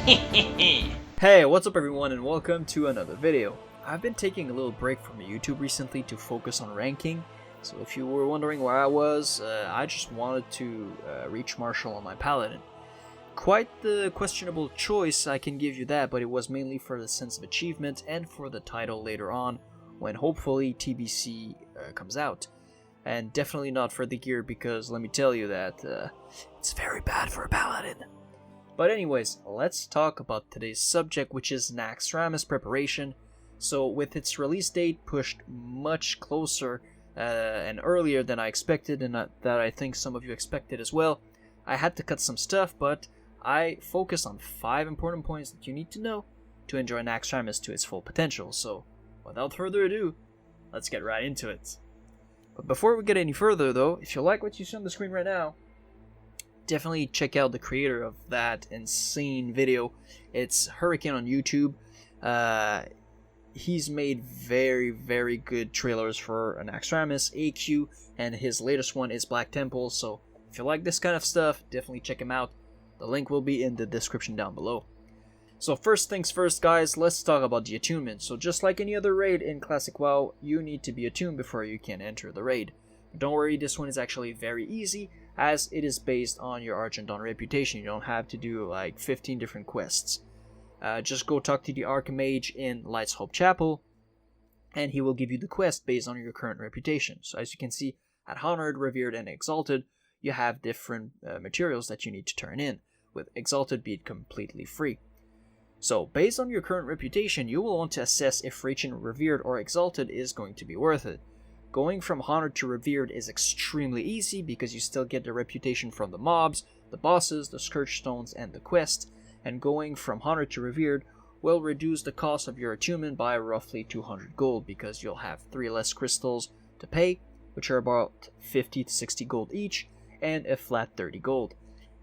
Hey, what's up everyone and welcome to another video. I've been taking a little break from YouTube recently to focus on ranking, so if you were wondering where I was, I just wanted to reach Marshal on my Paladin. Quite the questionable choice, I can give you that, but it was mainly for the sense of achievement and for the title later on, when hopefully TBC comes out. And definitely not for the gear, because let me tell you that it's very bad for a Paladin. But anyways, let's talk about today's subject, which is Naxxramas preparation. So with its release date pushed much closer and earlier than I expected, and that I think some of you expected as well, I had to cut some stuff, but I focused on 5 important points that you need to know to enjoy Naxxramas to its full potential. So without further ado, let's get right into it. But before we get any further though, if you like what you see on the screen right now, definitely check out the creator of that insane video. It's Hurricane on YouTube. He's made very good trailers for Naxxramas, AQ, and his latest one is Black Temple. So if you like this kind of stuff, definitely check him out. The link will be in the description down below. So first things first, guys, let's talk about the attunement. So just like any other raid in Classic WoW, you need to be attuned before you can enter the raid. But don't worry, this one is actually very easy, as it is based on your Argent Dawn reputation. You don't have to do like 15 different quests. Just go talk to the Archmage in Light's Hope Chapel, and he will give you the quest based on your current reputation. So as you can see, at Honored, Revered, and Exalted, you have different materials that you need to turn in, with Exalted being completely free. So based on your current reputation, you will want to assess if reaching Revered or Exalted is going to be worth it. Going from Honored to Revered is extremely easy because you still get the reputation from the mobs, the bosses, the Scourge Stones, and the quest, and going from Honored to Revered will reduce the cost of your attunement by roughly 200 gold because you'll have 3 less crystals to pay, which are about 50 to 60 gold each, and a flat 30 gold.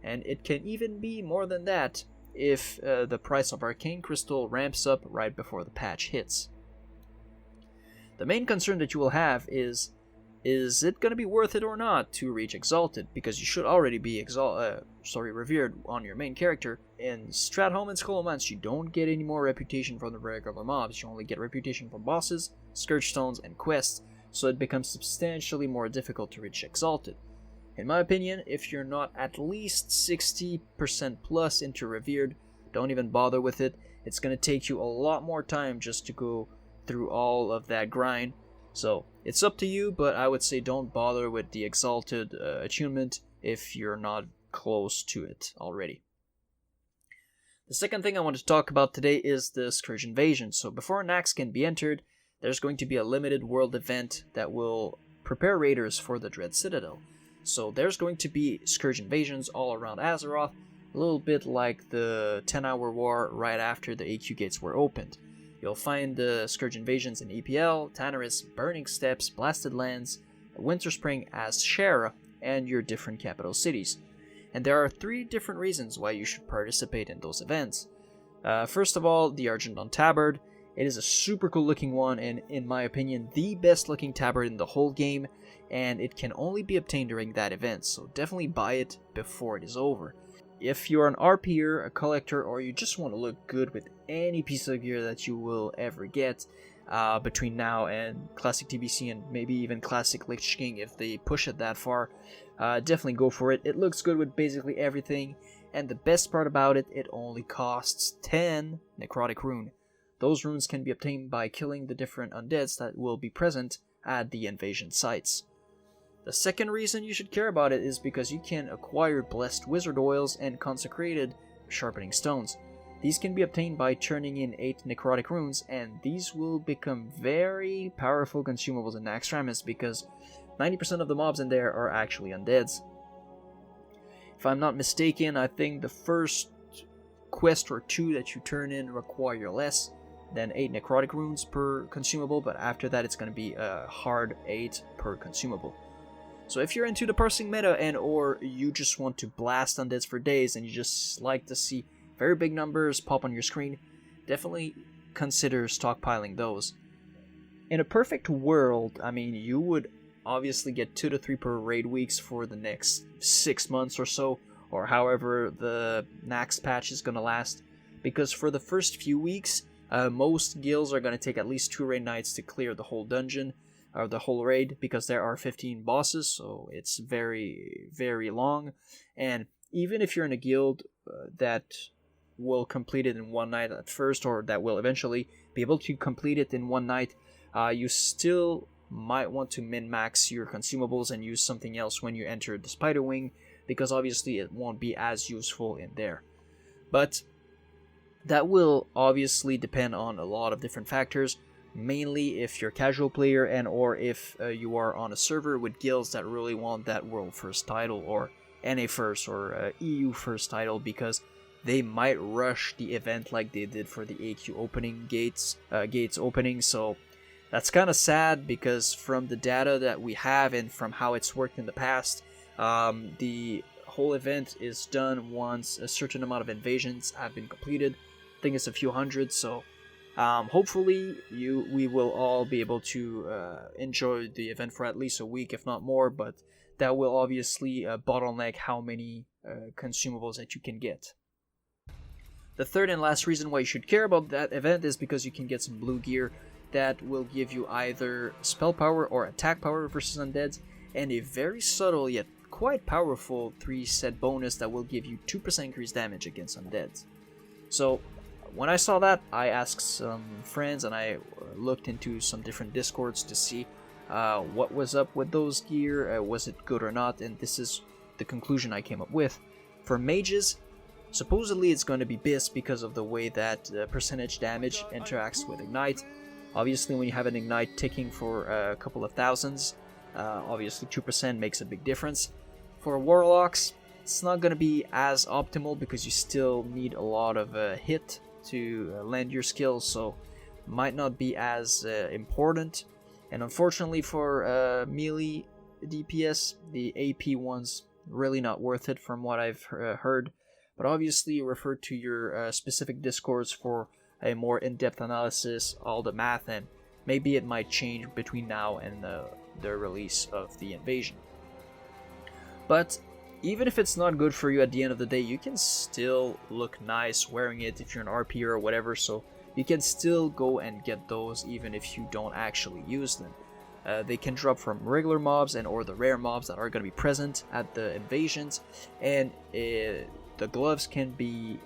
And it can even be more than that if the price of Arcane Crystal ramps up right before the patch hits. The main concern that you will have is it going to be worth it or not to reach Exalted, because you should already be Revered on your main character. In Stratholme and Scholomance, you don't get any more reputation from the regular mobs, you only get reputation from bosses, Scourge Stones, and quests, so it becomes substantially more difficult to reach Exalted. In my opinion, if you're not at least 60% plus into Revered, don't even bother with it. It's going to take you a lot more time just to go through all of that grind. So it's up to you, but I would say don't bother with the Exalted attunement if you're not close to it already. The second thing I want to talk about today is the Scourge Invasion. So before Nax can be entered, there's going to be a limited world event that will prepare raiders for the Dread Citadel. So there's going to be Scourge Invasions all around Azeroth, a little bit like the 10-hour war right after the AQ gates were opened. You'll find the Scourge Invasions in EPL, Tanarus, Burning Steppes, Blasted Lands, Winterspring, Azshara, and your different capital cities. And there are 3 different reasons why you should participate in those events. First of all, the Argent Dawn Tabard. It is a super cool looking one, and in my opinion, the best looking tabard in the whole game, and it can only be obtained during that event, so definitely buy it before it is over. If you're an RPer, a collector, or you just want to look good with any piece of gear that you will ever get between now and Classic TBC and maybe even Classic Lich King if they push it that far, definitely go for it. It looks good with basically everything, and the best part about it, it only costs 10 Necrotic Rune. Those runes can be obtained by killing the different undeads that will be present at the invasion sites. The second reason you should care about it is because you can acquire Blessed Wizard Oils and Consecrated Sharpening Stones. These can be obtained by turning in 8 Necrotic Runes, and these will become very powerful consumables in Naxxramas because 90% of the mobs in there are actually undeads. If I'm not mistaken, I think the first quest or 2 that you turn in require less than 8 Necrotic Runes per consumable, but after that it's going to be a hard 8 per consumable. So if you're into the parsing meta and or you just want to blast undeads for days and you just like to see very big numbers pop on your screen, definitely consider stockpiling those. In a perfect world, I mean, you would obviously get 2 to 3 per raid weeks for the next 6 months or so, or however the Nax patch is going to last. because for the first few weeks, most guilds are going to take at least 2 raid nights to clear the whole dungeon, or the whole raid, because there are 15 bosses, so it's very, very long. And even if you're in a guild that will complete it in one night at first, or that will eventually be able to complete it in one night, you still might want to min-max your consumables and use something else when you enter the Spider Wing, because obviously it won't be as useful in there. But that will obviously depend on a lot of different factors, mainly if you're a casual player and or if you are on a server with guilds that really want that world first title or NA first or EU first title, because they might rush the event like they did for the AQ opening gates opening. So that's kind of sad, because from the data that we have and from how it's worked in the past, the whole event is done once a certain amount of invasions have been completed. I think it's a few hundred, so hopefully we will all be able to enjoy the event for at least a week, if not more, but that will obviously bottleneck how many consumables that you can get. The third and last reason why you should care about that event is because you can get some blue gear that will give you either spell power or attack power versus undeads, and a very subtle yet quite powerful 3-set bonus that will give you 2% increased damage against undeads. So when I saw that, I asked some friends and I looked into some different discords to see what was up with those gear, was it good or not, and this is the conclusion I came up with. For mages, supposedly it's going to be BIS because of the way that percentage damage interacts with Ignite. Obviously when you have an Ignite ticking for a couple of thousands, obviously 2% makes a big difference. For Warlocks, it's not going to be as optimal because you still need a lot of hit to land your skills, so might not be as important. And unfortunately for melee DPS, the AP one's really not worth it from what I've heard. But obviously refer to your specific discords for a more in-depth analysis, all the math, and maybe it might change between now and the release of the invasion. But even if it's not good for you at the end of the day, you can still look nice wearing it if you're an RP or whatever, so you can still go and get those even if you don't actually use them. They can drop from regular mobs and or the rare mobs that are going to be present at the invasions, and the gloves can be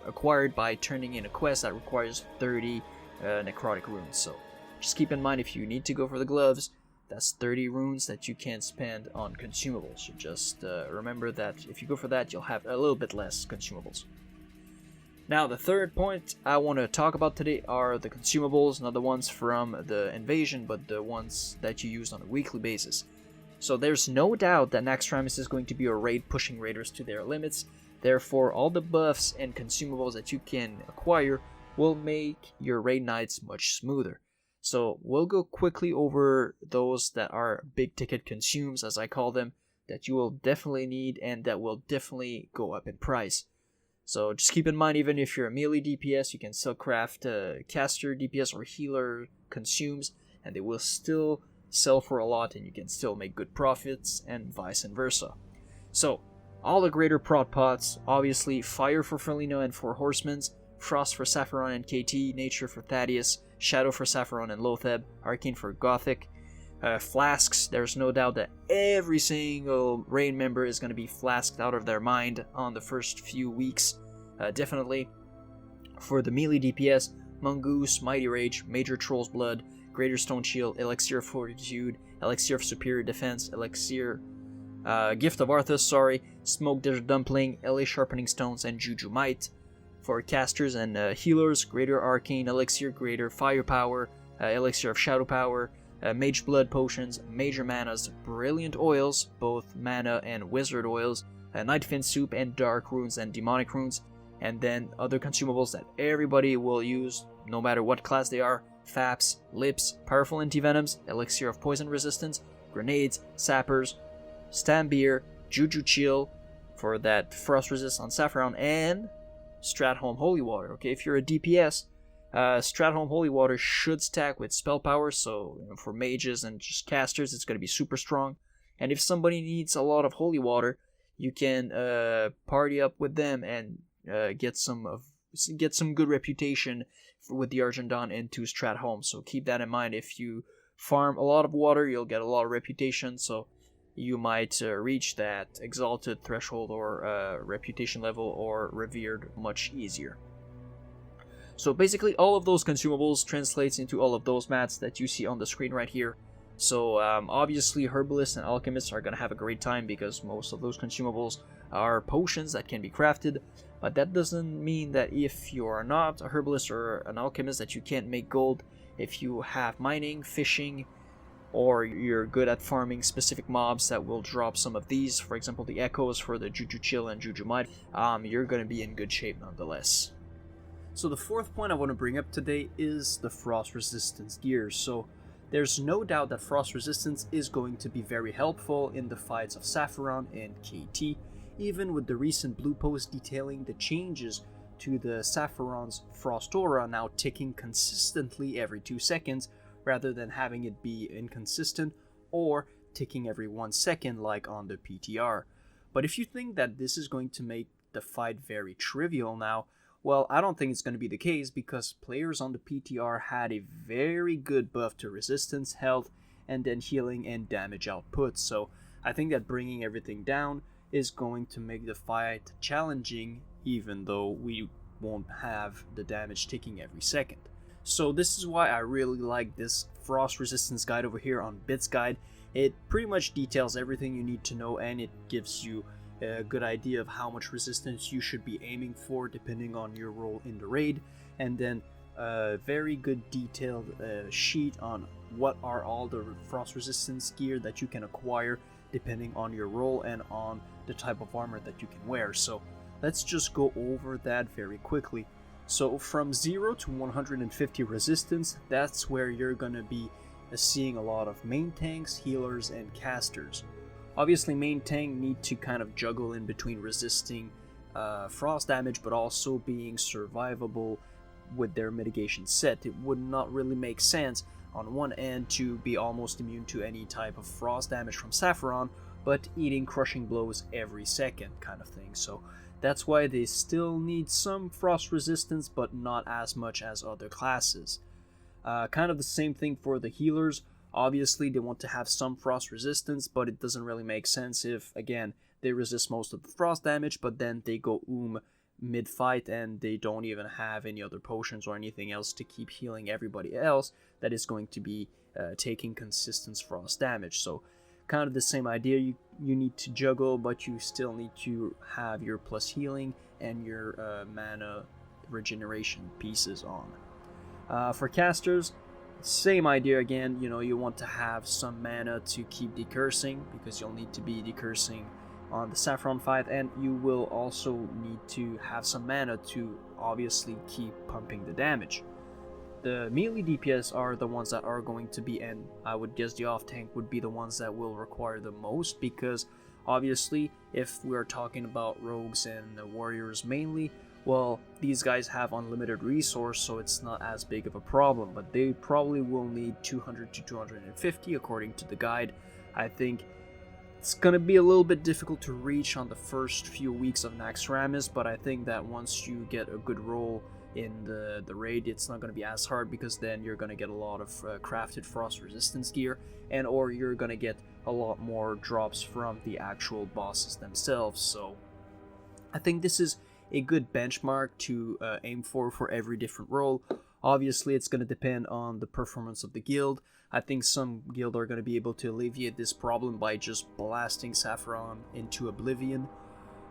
acquired by turning in a quest that requires 30 necrotic runes. So just keep in mind, if you need to go for the gloves, that's 30 runes that you can spend on consumables. So just remember that if you go for that, you'll have a little bit less consumables. Now, the third point I want to talk about today are the consumables, not the ones from the invasion, but the ones that you use on a weekly basis. So there's no doubt that Naxxramas is going to be a raid pushing raiders to their limits. Therefore, all the buffs and consumables that you can acquire will make your raid nights much smoother. So we'll go quickly over those that are big ticket consumes, as I call them, that you will definitely need and that will definitely go up in price. So just keep in mind, even if you're a melee DPS, you can still craft caster DPS or healer consumes, and they will still sell for a lot and you can still make good profits, and vice versa. So all the greater prot pots, obviously Fire for Felino and for Horsemen's, Frost for Sapphiron and KT, Nature for Thaddeus, Shadow for Sapphiron and Lotheb, Arcane for Gothic. Flasks, there's no doubt that every single raid member is going to be flasked out of their mind on the first few weeks. Definitely. For the melee DPS, Mongoose, Mighty Rage, Major Troll's Blood, Greater Stone Shield, Elixir of Fortitude, Elixir of Superior Defense, Elixir, Gift of Arthas, Smoke Desert Dumpling, LA Sharpening Stones, and Juju Might. For casters and healers, Greater Arcane Elixir, Greater Firepower, Elixir of Shadow Power, Mage Blood Potions, Major Manas, Brilliant Oils, both Mana and Wizard Oils, Nightfin Soup, and Dark Runes and Demonic Runes, and then other consumables that everybody will use, no matter what class they are: Faps, Lips, Powerful Antivenoms, Elixir of Poison Resistance, Grenades, Sappers, Stambier, Juju Chill for that Frost Resist on Saffron, and Stratholme Holy Water. Okay, if you're a DPS, Stratholme Holy Water should stack with spell power, so for mages and just casters it's going to be super strong. And if somebody needs a lot of Holy Water, you can party up with them and get some of get some good reputation with the Argentine into strat home. So keep that in mind. If you farm a lot of water, you'll get a lot of reputation. So you might reach that exalted threshold or reputation level or revered much easier. So basically all of those consumables translates into all of those mats that you see on the screen right here. So obviously herbalists and alchemists are going to have a great time because most of those consumables are potions that can be crafted. But that doesn't mean that if you are not a herbalist or an alchemist that you can't make gold. If you have mining, fishing, or you're good at farming specific mobs that will drop some of these, for example the echoes for the Juju Chill and Juju Might, you're going to be in good shape nonetheless. So the fourth point I want to bring up today is the frost resistance gear. So there's no doubt that frost resistance is going to be very helpful in the fights of Sapphiron and KT, even with the recent blue post detailing the changes to the Sapphiron's frost aura now ticking consistently every 2 seconds, rather than having it be inconsistent or ticking every 1 second like on the PTR. But if you think that this is going to make the fight very trivial now, well, I don't think it's going to be the case because players on the PTR had a very good buff to resistance, health, and then healing and damage output. So I think that bringing everything down is going to make the fight challenging, even though we won't have the damage ticking every second. So this is why I really like this frost resistance guide over here on Bits Guide. It pretty much details everything you need to know, and it gives you a good idea of how much resistance you should be aiming for depending on your role in the raid, and then a very good detailed sheet on what are all the frost resistance gear that you can acquire depending on your role and on the type of armor that you can wear. So let's just go over that very quickly. So from 0 to 150 resistance, that's where you're gonna be seeing a lot of main tanks, healers, and casters. Obviously main tank need to kind of juggle in between resisting frost damage but also being survivable with their mitigation set. It would not really make sense on one end to be almost immune to any type of frost damage from Sapphiron but eating crushing blows every second kind of thing. So that's why they still need some frost resistance but not as much as other classes. Kind of the same thing for the healers. Obviously they want to have some frost resistance, but it doesn't really make sense if, again, they resist most of the frost damage, but then they go mid-fight and they don't even have any other potions or anything else to keep healing everybody else that is going to be taking consistent frost damage. So kind of the same idea, you need to juggle, but you still need to have your plus healing and your mana regeneration pieces on. For casters, same idea again, you want to have some mana to keep decursing because you'll need to be decursing on the Sapphiron fight, and you will also need to have some mana to obviously keep pumping the damage. The melee DPS are the ones that are going to be, and I would guess the off tank would be the ones that will require the most, because obviously if we're talking about rogues and warriors mainly, well, these guys have unlimited resource, so it's not as big of a problem, but they probably will need 200 to 250 according to the guide. I think it's gonna be a little bit difficult to reach on the first few weeks of Naxxramas, but I think that once you get a good roll in the raid, it's not gonna be as hard, because then you're gonna get a lot of crafted frost resistance gear, and or you're gonna get a lot more drops from the actual bosses themselves. So I think this is a good benchmark to aim for every different role. Obviously it's going to depend on the performance of the guild. I think some guild are going to be able to alleviate this problem by just blasting Sapphiron into oblivion.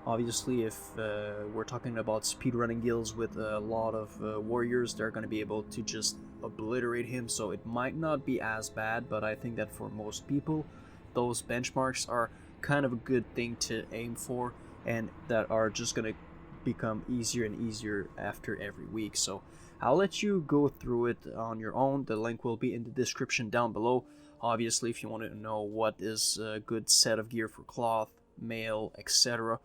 Obviously if we're talking about speedrunning guilds with a lot of warriors, they're going to be able to just obliterate him, so it might not be as bad, but I think that for most people those benchmarks are kind of a good thing to aim for, and that are just going to become easier and easier after every week. So I'll let you go through it on your own. The link will be in the description down below. Obviously if you want to know what is a good set of gear for cloth, mail, etc.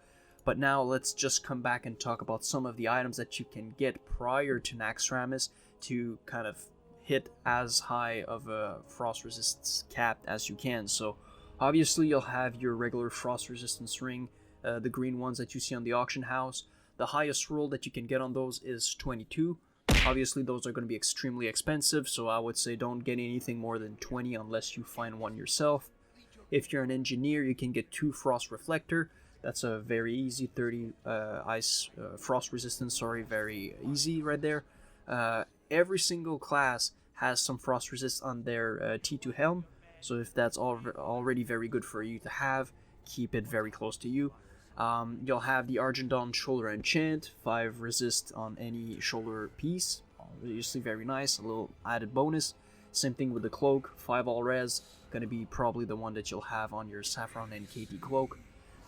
But now let's just come back and talk about some of the items that you can get prior to Naxxramas to kind of hit as high of a frost resistance cap as you can. So obviously you'll have your regular frost resistance ring, the green ones that you see on the auction house. The highest roll that you can get on those is 22. Obviously those are going to be extremely expensive, so I would say don't get anything more than 20 unless you find one yourself. If you're an engineer, you can get 2 frost reflector. That's a very easy 30 frost resistance, very easy right there. Every single class has some frost resist on their T2 helm, so if that's already very good for you to have, keep it very close to you. You'll have the Argent shoulder enchant, 5 resist on any shoulder piece, obviously very nice, a little added bonus. Same thing with the cloak, 5 all res, gonna be probably the one that you'll have on your Saffron and KT cloak.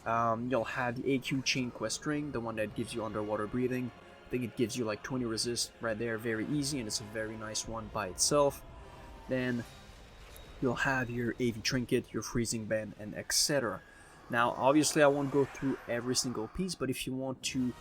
You'll have the AQ chain quest ring, the one that gives you underwater breathing. I think it gives you like 20 resist right there, very easy, and it's a very nice one by itself. Then you'll have your AV trinket, your freezing band, and etc. Now obviously I won't go through every single piece, but if you want to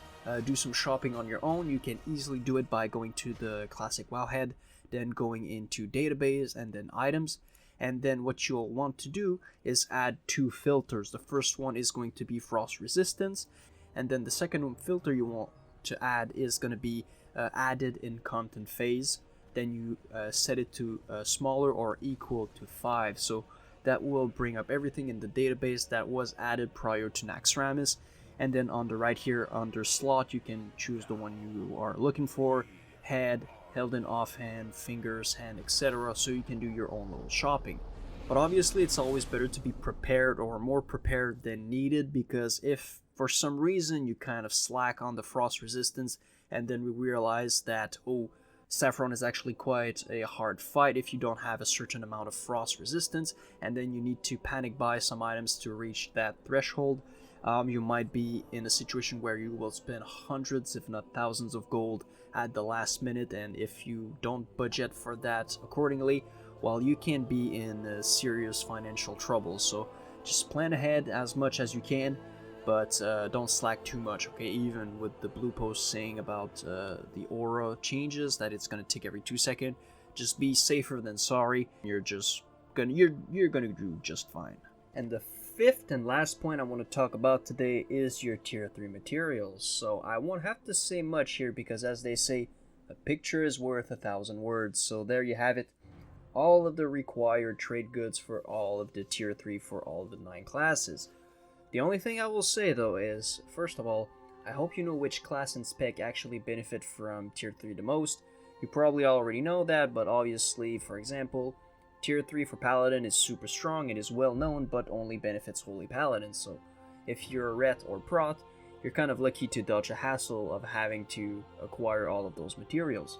do some shopping on your own, you can easily do it by going to the classic WoW head, then going into database and then items. And then what you'll want to do is add 2 filters. The first one is going to be frost resistance, and then the second filter you want to add is going to be added in content phase. Then you set it to smaller or equal to 5, so that will bring up everything in the database that was added prior to Naxxramas. And then on the right here under slot, you can choose the one you are looking for: head, held in offhand, fingers, hand, etc. So you can do your own little shopping. But obviously it's always better to be prepared, or more prepared than needed, because if for some reason you kind of slack on the frost resistance and then we realize that, oh, Saffron is actually quite a hard fight if you don't have a certain amount of frost resistance, and then you need to panic buy some items to reach that threshold, you might be in a situation where you will spend hundreds if not thousands of gold at the last minute, and if you don't budget for that accordingly, well, you can be in serious financial trouble. So just plan ahead as much as you can, but don't slack too much, okay? Even with the blue post saying about the aura changes, that it's gonna tick every 2 seconds, just be safer than sorry. You're gonna do just fine. And the 5th and last point I want to talk about today is your tier 3 materials. So I won't have to say much here, because as they say, a picture is worth 1,000 words. So there you have it. All of the required trade goods for all of the tier 3 for all of the 9 classes. The only thing I will say though is, first of all, I hope you know which class and spec actually benefit from tier 3 the most. You probably already know that, but obviously, for example, tier 3 for Paladin is super strong, it is well known, but only benefits Holy Paladin. So if you're a Ret or Prot, you're kind of lucky to dodge a hassle of having to acquire all of those materials.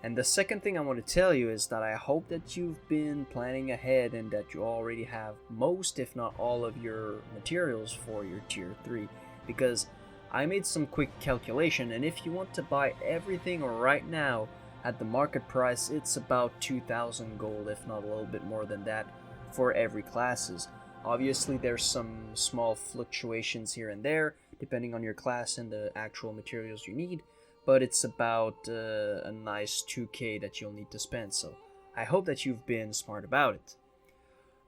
And the second thing I want to tell you is that I hope that you've been planning ahead and that you already have most, if not all, of your materials for your tier 3, because I made some quick calculation, and if you want to buy everything right now at the market price, it's about 2,000 gold, if not a little bit more than that, for every classes. Obviously there's some small fluctuations here and there depending on your class and the actual materials you need, but it's about a nice 2k that you'll need to spend, so I hope that you've been smart about it.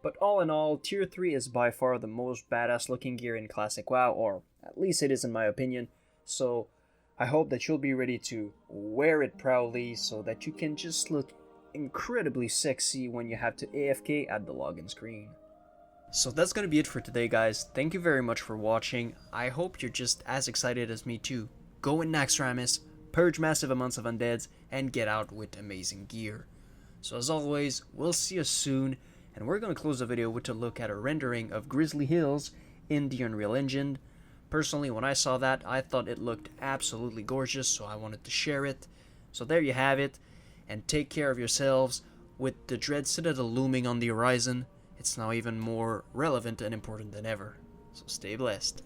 But all in all, tier 3 is by far the most badass looking gear in Classic WoW, or at least it is in my opinion, so I hope that you'll be ready to wear it proudly so that you can just look incredibly sexy when you have to AFK at the login screen. So that's gonna be it for today, guys. Thank you very much for watching. I hope you're just as excited as me too. Go in Naxxramas, purge massive amounts of undeads, and get out with amazing gear. So as always, we'll see you soon, and we're gonna close the video with a look at a rendering of Grizzly Hills in the Unreal Engine. Personally, when I saw that, I thought it looked absolutely gorgeous, so I wanted to share it. So there you have it, and take care of yourselves. With the Dread Citadel looming on the horizon, it's now even more relevant and important than ever. So stay blessed.